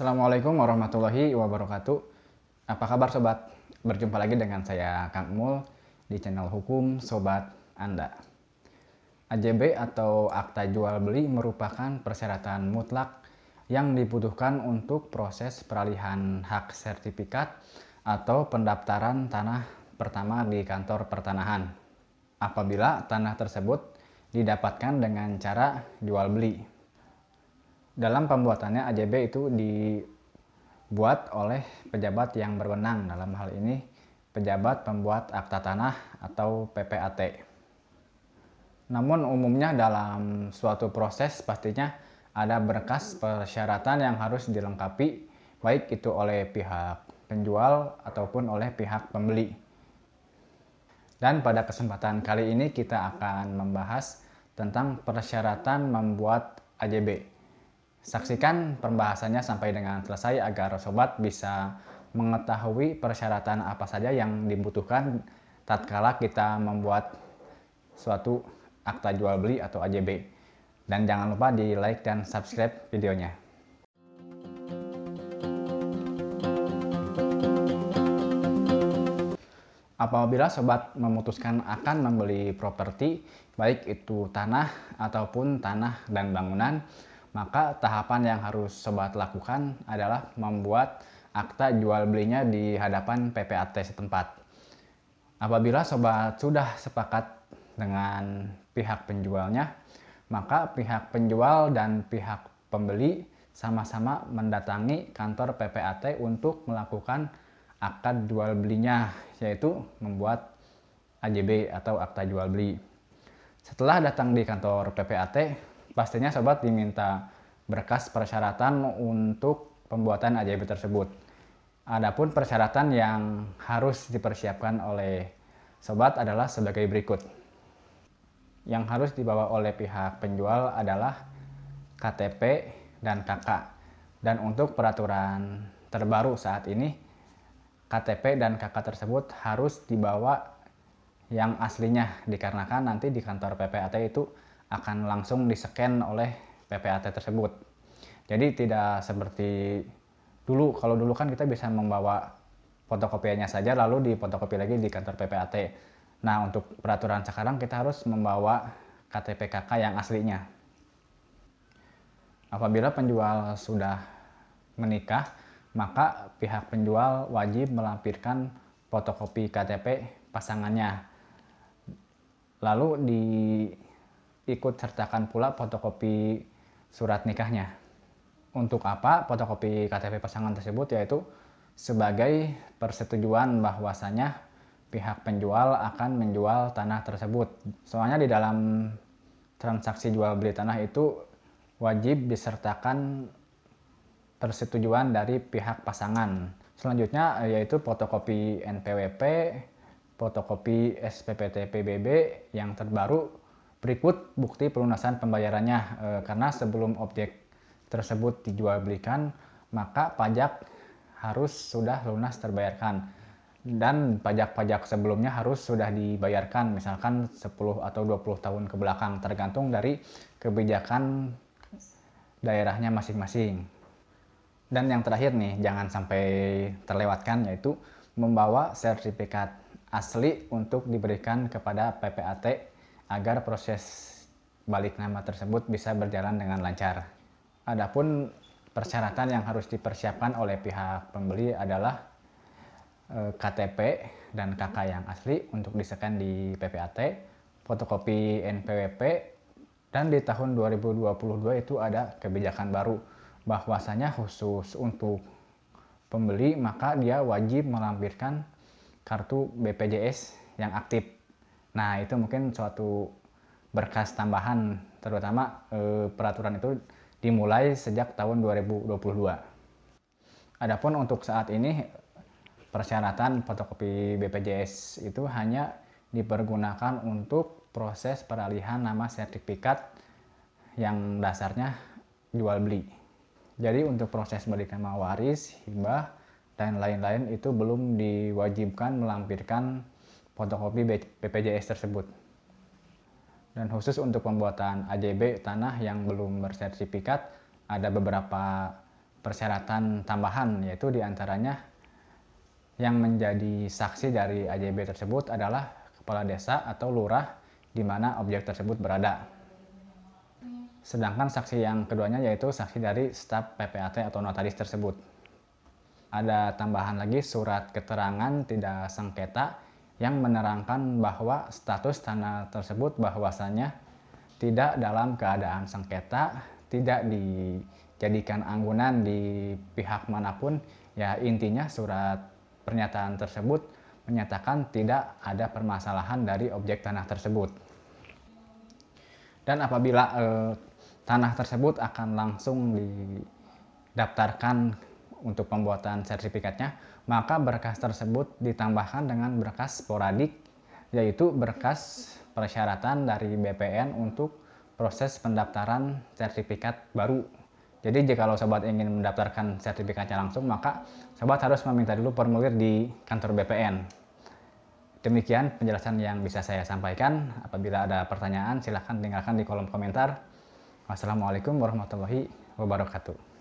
Assalamualaikum warahmatullahi wabarakatuh. Apa kabar sobat? Berjumpa lagi dengan saya Kang Mul di channel Hukum Sobat Anda. AJB atau Akta Jual Beli merupakan persyaratan mutlak yang dibutuhkan untuk proses peralihan hak sertifikat atau pendaftaran tanah pertama di kantor pertanahan. Apabila tanah tersebut didapatkan dengan cara jual beli. Dalam pembuatannya AJB itu dibuat oleh pejabat yang berwenang, dalam hal ini pejabat pembuat akta tanah atau PPAT. Namun umumnya dalam suatu proses pastinya ada berkas persyaratan yang harus dilengkapi, baik itu oleh pihak penjual ataupun oleh pihak pembeli. Dan pada kesempatan kali ini kita akan membahas tentang persyaratan membuat AJB. Saksikan pembahasannya sampai dengan selesai agar sobat bisa mengetahui persyaratan apa saja yang dibutuhkan tatkala kita membuat suatu akta jual beli atau AJB. Dan jangan lupa di like dan subscribe videonya. Apabila sobat memutuskan akan membeli properti, baik itu tanah ataupun tanah dan bangunan, maka tahapan yang harus sobat lakukan adalah membuat akta jual belinya di hadapan PPAT setempat. Apabila sobat sudah sepakat dengan pihak penjualnya, maka pihak penjual dan pihak pembeli sama-sama mendatangi kantor PPAT untuk melakukan akad jual belinya, yaitu membuat AJB atau akta jual beli. Setelah datang di kantor PPAT, pastinya sobat diminta berkas persyaratan untuk pembuatan AJB tersebut. Adapun persyaratan yang harus dipersiapkan oleh sobat adalah sebagai berikut. Yang harus dibawa oleh pihak penjual adalah KTP dan KK. Dan untuk peraturan terbaru saat ini, KTP dan KK tersebut harus dibawa yang aslinya, dikarenakan nanti di kantor PPAT itu akan langsung di-scan oleh PPAT tersebut. Jadi tidak seperti dulu. Kalau dulu kan kita bisa membawa fotokopiannya saja lalu difotokopi lagi di kantor PPAT. Nah, untuk peraturan sekarang kita harus membawa KTP KK yang aslinya. Apabila penjual sudah menikah, maka pihak penjual wajib melampirkan fotokopi KTP pasangannya. Lalu ikut sertakan pula fotokopi surat nikahnya. Untuk apa fotokopi KTP pasangan tersebut? Yaitu sebagai persetujuan bahwasanya pihak penjual akan menjual tanah tersebut. Soalnya di dalam transaksi jual beli tanah itu wajib disertakan persetujuan dari pihak pasangan. Selanjutnya yaitu fotokopi NPWP, fotokopi SPPT PBB yang terbaru, berikut bukti pelunasan pembayarannya, karena sebelum objek tersebut dijual belikan maka pajak harus sudah lunas terbayarkan, dan pajak-pajak sebelumnya harus sudah dibayarkan, misalkan 10 atau 20 tahun ke belakang, tergantung dari kebijakan daerahnya masing-masing. Dan yang terakhir nih, jangan sampai terlewatkan, yaitu membawa sertifikat asli untuk diberikan kepada PPAT agar proses balik nama tersebut bisa berjalan dengan lancar. Adapun persyaratan yang harus dipersiapkan oleh pihak pembeli adalah KTP dan KK yang asli untuk di-scan di PPAT, fotokopi NPWP, dan di tahun 2022 itu ada kebijakan baru bahwasanya khusus untuk pembeli maka dia wajib melampirkan kartu BPJS yang aktif. Nah, itu mungkin suatu berkas tambahan, terutama peraturan itu dimulai sejak tahun 2022. Adapun untuk saat ini persyaratan fotokopi BPJS itu hanya dipergunakan untuk proses peralihan nama sertifikat yang dasarnya jual beli. Jadi untuk proses balik nama waris, hibah, dan lain-lain itu belum diwajibkan melampirkan fotokopi BPJS tersebut. Dan khusus untuk pembuatan AJB tanah yang belum bersertifikat, ada beberapa persyaratan tambahan, yaitu diantaranya yang menjadi saksi dari AJB tersebut adalah kepala desa atau lurah di mana objek tersebut berada. Sedangkan saksi yang keduanya yaitu saksi dari staf PPAT atau notaris tersebut. Ada tambahan lagi surat keterangan tidak sengketa yang menerangkan bahwa status tanah tersebut bahwasannya tidak dalam keadaan sengketa, tidak dijadikan anggunan di pihak manapun. Ya, intinya surat pernyataan tersebut menyatakan tidak ada permasalahan dari objek tanah tersebut. Dan apabila tanah tersebut akan langsung didaftarkan untuk pembuatan sertifikatnya, maka berkas tersebut ditambahkan dengan berkas sporadik, yaitu berkas persyaratan dari BPN untuk proses pendaftaran sertifikat baru. Jadi jika sobat ingin mendaftarkan sertifikatnya langsung, maka sobat harus meminta dulu formulir di kantor BPN. Demikian penjelasan yang bisa saya sampaikan. Apabila ada pertanyaan, silahkan tinggalkan di kolom komentar. Wassalamualaikum warahmatullahi wabarakatuh.